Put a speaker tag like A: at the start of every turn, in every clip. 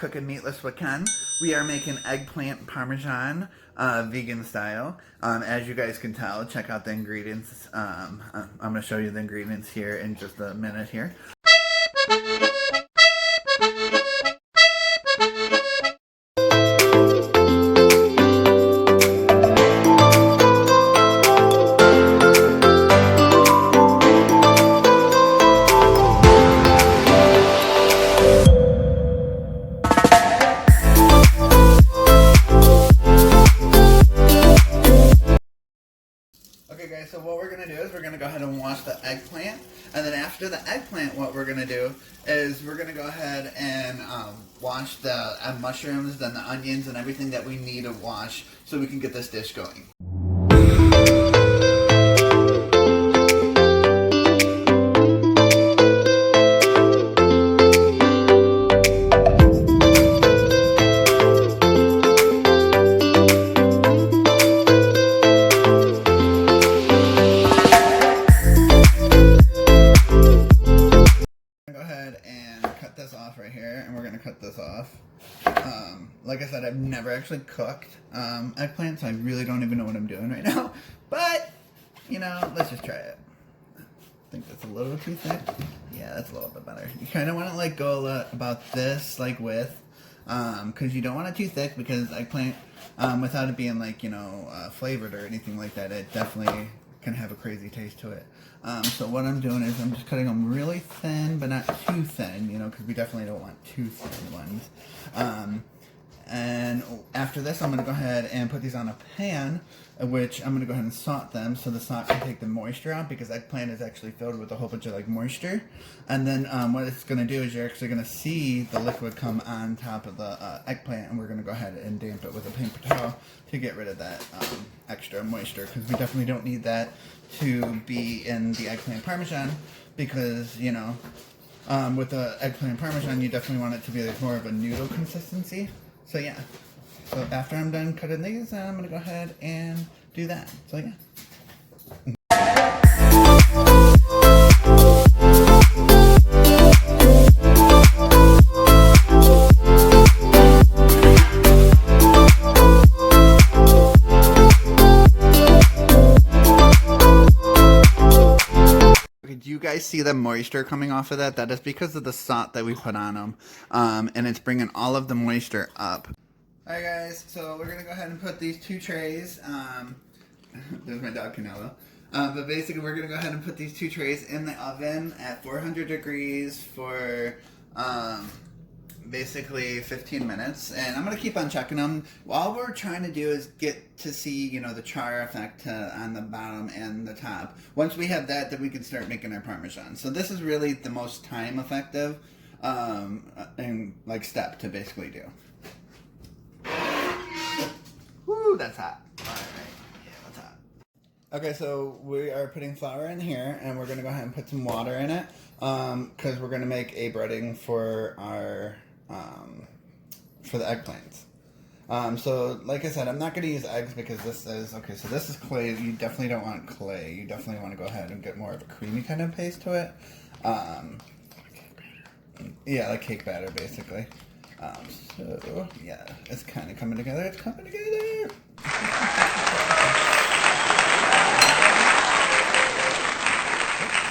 A: cooking meatless with Ken. We are making eggplant Parmesan, vegan style. As you guys can tell, check out the ingredients. I'm going to show you the ingredients here in just a minute here. Okay guys, so what we're going to do is we're going to go ahead and wash the eggplant, and then after the eggplant what we're going to do is we're going to go ahead and wash the mushrooms, then the onions and everything that we need to wash so we can get this dish going. Off right here, and we're gonna cut this off. Like I said, I've never actually cooked eggplant, so I really don't even know what I'm doing right now, but you know, let's just try it. I think that's a little too thick. Yeah, that's a little bit better. You kind of want to like go about this like width, because you don't want it too thick, because eggplant, without it being like, you know, flavored or anything like that, it definitely can have a crazy taste to it. So what I'm doing is I'm just cutting them really thin, but not too thin, you know, because we definitely don't want too thin ones. And after this, I'm going to go ahead and put these on a pan, which I'm going to go ahead and salt them so the salt can take the moisture out, because eggplant is actually filled with a whole bunch of like moisture. And then what it's going to do is you're actually going to see the liquid come on top of the eggplant, and we're going to go ahead and damp it with a paper towel to get rid of that extra moisture, because we definitely don't need that to be in the eggplant Parmesan, because, you know, with the eggplant Parmesan, you definitely want it to be like more of a noodle consistency. So yeah, so after I'm done cutting these, I'm going to go ahead and do that. So yeah. Do you guys see the moisture coming off of that? That is because of the salt that we put on them, and it's bringing all of the moisture up. Alright guys, so we're going to go ahead and put these two trays, there's my dog Canelo, but basically we're going to go ahead and put these two trays in the oven at 400 degrees for basically 15 minutes, and I'm going to keep on checking them. All we're trying to do is get to see, you know, the char effect on the bottom and the top. Once we have that, then we can start making our Parmesan. So this is really the most time effective and like step to basically do. Woo, that's hot. Alright, yeah, that's hot. Okay, so we are putting flour in here, and we're going to go ahead and put some water in it, because we're going to make a breading for our for the eggplants. So like I said, I'm not going to use eggs because this is, okay, so this is clay. You definitely don't want clay. You definitely want to go ahead and get more of a creamy kind of paste to it. Yeah, like cake batter, basically. So yeah, it's kind of coming together. It's coming together.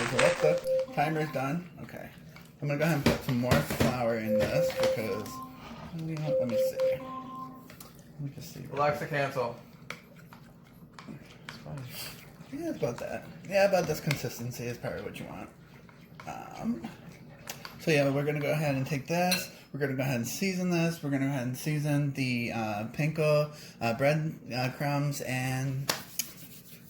A: So the timer's done. Okay, I'm gonna go ahead and put some more flour in this because, you know, let me see. Let me just see.
B: Alexa, cancel.
A: Yeah, about that. Yeah, about this consistency is probably what you want. So yeah, we're gonna go ahead and take this. We're going to go ahead and season this. We're going to go ahead and season the panko bread crumbs, and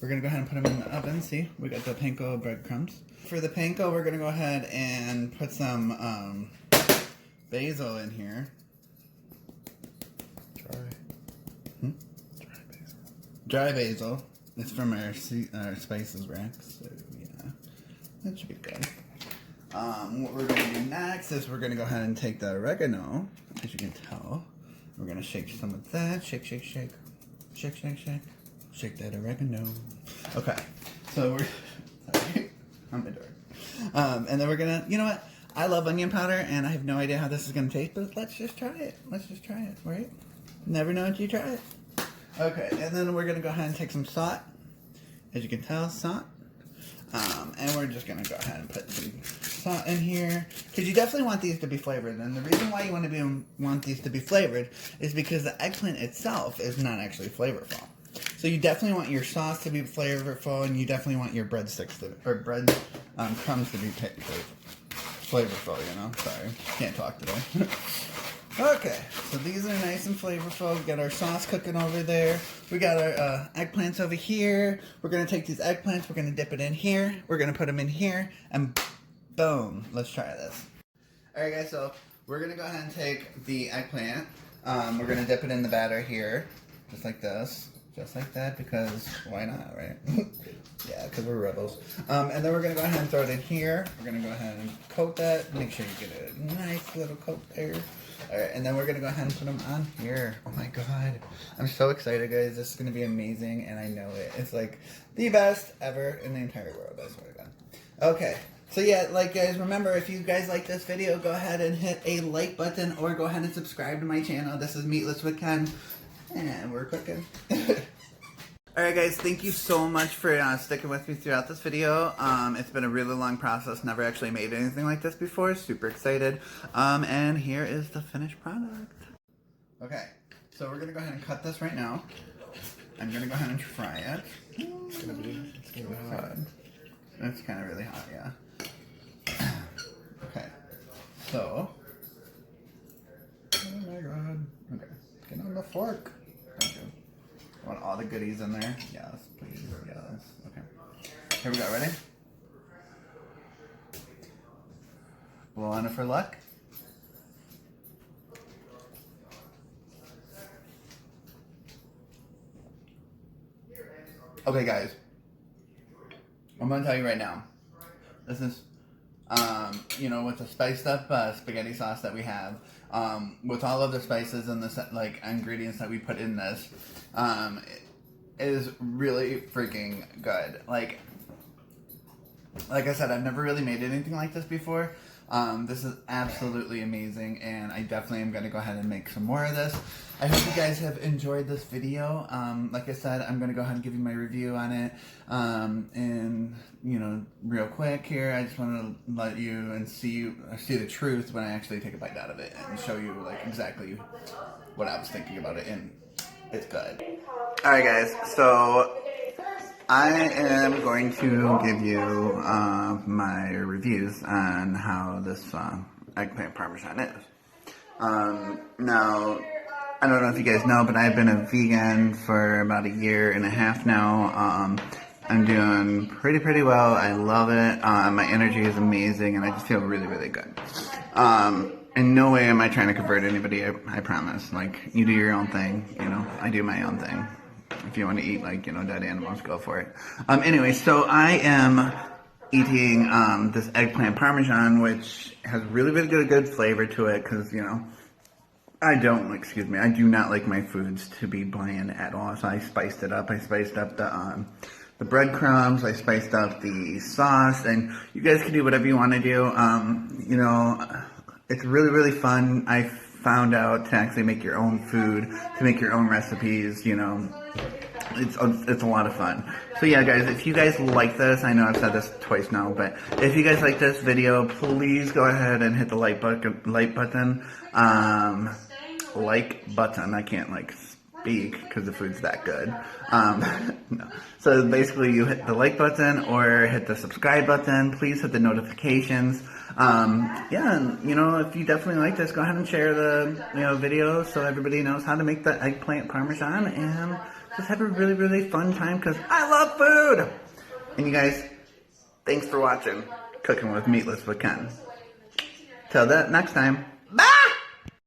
A: we're going to go ahead and put them in the oven. See, we got the panko bread crumbs. For the panko, we're going to go ahead and put some basil in here. Dry basil. It's from our spices rack, so yeah, that should be good. What we're going to do next is we're going to go ahead and take the oregano, as you can tell. We're going to shake some of that. Shake, shake, shake. Shake, shake, shake. Shake that oregano. Okay, so we're, sorry, I'm a dork. And then we're going to, you know what? I love onion powder, and I have no idea how this is going to taste, but let's just try it. Let's just try it, right? Never know until you try it. Okay, and then we're going to go ahead and take some salt. As you can tell, salt. And we're just going to go ahead and put some salt in here. Because you definitely want these to be flavored. And the reason why you want these to be flavored is because the eggplant itself is not actually flavorful. So you definitely want your sauce to be flavorful, and you definitely want your breadsticks to, or bread crumbs to be flavorful, you know? Sorry, can't talk today. Okay, so these are nice and flavorful. We got our sauce cooking over there. We got our eggplants over here. We're going to take these eggplants, we're going to dip it in here. We're going to put them in here, and boom, let's try this. Alright guys, so we're going to go ahead and take the eggplant. We're going to dip it in the batter here, just like this. Just like that, because why not, right? Yeah, because we're rebels. And then we're going to go ahead and throw it in here. We're going to go ahead and coat that. Make sure you get a nice little coat there. Alright, and then we're going to go ahead and put them on here. Oh my god. I'm so excited, guys. This is going to be amazing, and I know it. It's like the best ever in the entire world, I swear to God. Okay. So yeah, like guys, remember, if you guys like this video, go ahead and hit a like button, or go ahead and subscribe to my channel. This is Meatless with Ken. And we're cooking. Alright guys, thank you so much for sticking with me throughout this video. It's been a really long process. Never actually made anything like this before. Super excited. And here is the finished product. Okay, so we're going to go ahead and cut this right now. I'm going to go ahead and fry it. It's gonna be hot. It's kind of really hot, yeah. Okay, so. Oh my god. Okay, get on the fork. Thank you. Want all the goodies in there? Yes, please. Yes. Okay. Here we go. Ready? Blow on it for luck. Okay, guys. I'm gonna tell you right now. This is, you know, with the spiced up spaghetti sauce that we have, with all of the spices and the like ingredients that we put in this, it is really freaking good. Like I said, I've never really made anything like this before. This is absolutely amazing, and I definitely am going to go ahead and make some more of this. I hope you guys have enjoyed this video. Like I said, I'm going to go ahead and give you my review on it. And, you know, real quick here, I just want to let you and see the truth when I actually take a bite out of it and show you, like, exactly what I was thinking about it, and it's good. Alright guys, so I am going to give you my reviews on how this eggplant parmesan is. Now, I don't know if you guys know, but I've been a vegan for about 1.5 years now. I'm doing pretty well. I love it. My energy is amazing, and I just feel really, really good. In no way am I trying to convert anybody, I promise. Like, you do your own thing, you know, I do my own thing. If you want to eat, like, you know, dead animals, go for it. Anyway, so I am eating this eggplant parmesan, which has really good flavor to it, because, you know, I do not like my foods to be bland at all, so I spiced it up. I spiced up the breadcrumbs, I spiced up the sauce, and you guys can do whatever you want to do. You know, it's really fun. I found out to actually make your own food, to make your own recipes, you know. It's a lot of fun. So yeah, guys, if you guys like this, I know I've said this twice now, but if you guys like this video, please go ahead and hit the like button. Like button. I can't like speak because the food's that good. No. So basically, you hit the like button or hit the subscribe button. Please hit the notifications. Yeah, and, you know, if you definitely like this, go ahead and share the, you know, video so everybody knows how to make the eggplant parmesan, and just have a really fun time, because I love food! And you guys, thanks for watching Cooking with Meatless with Ken. Till that next time.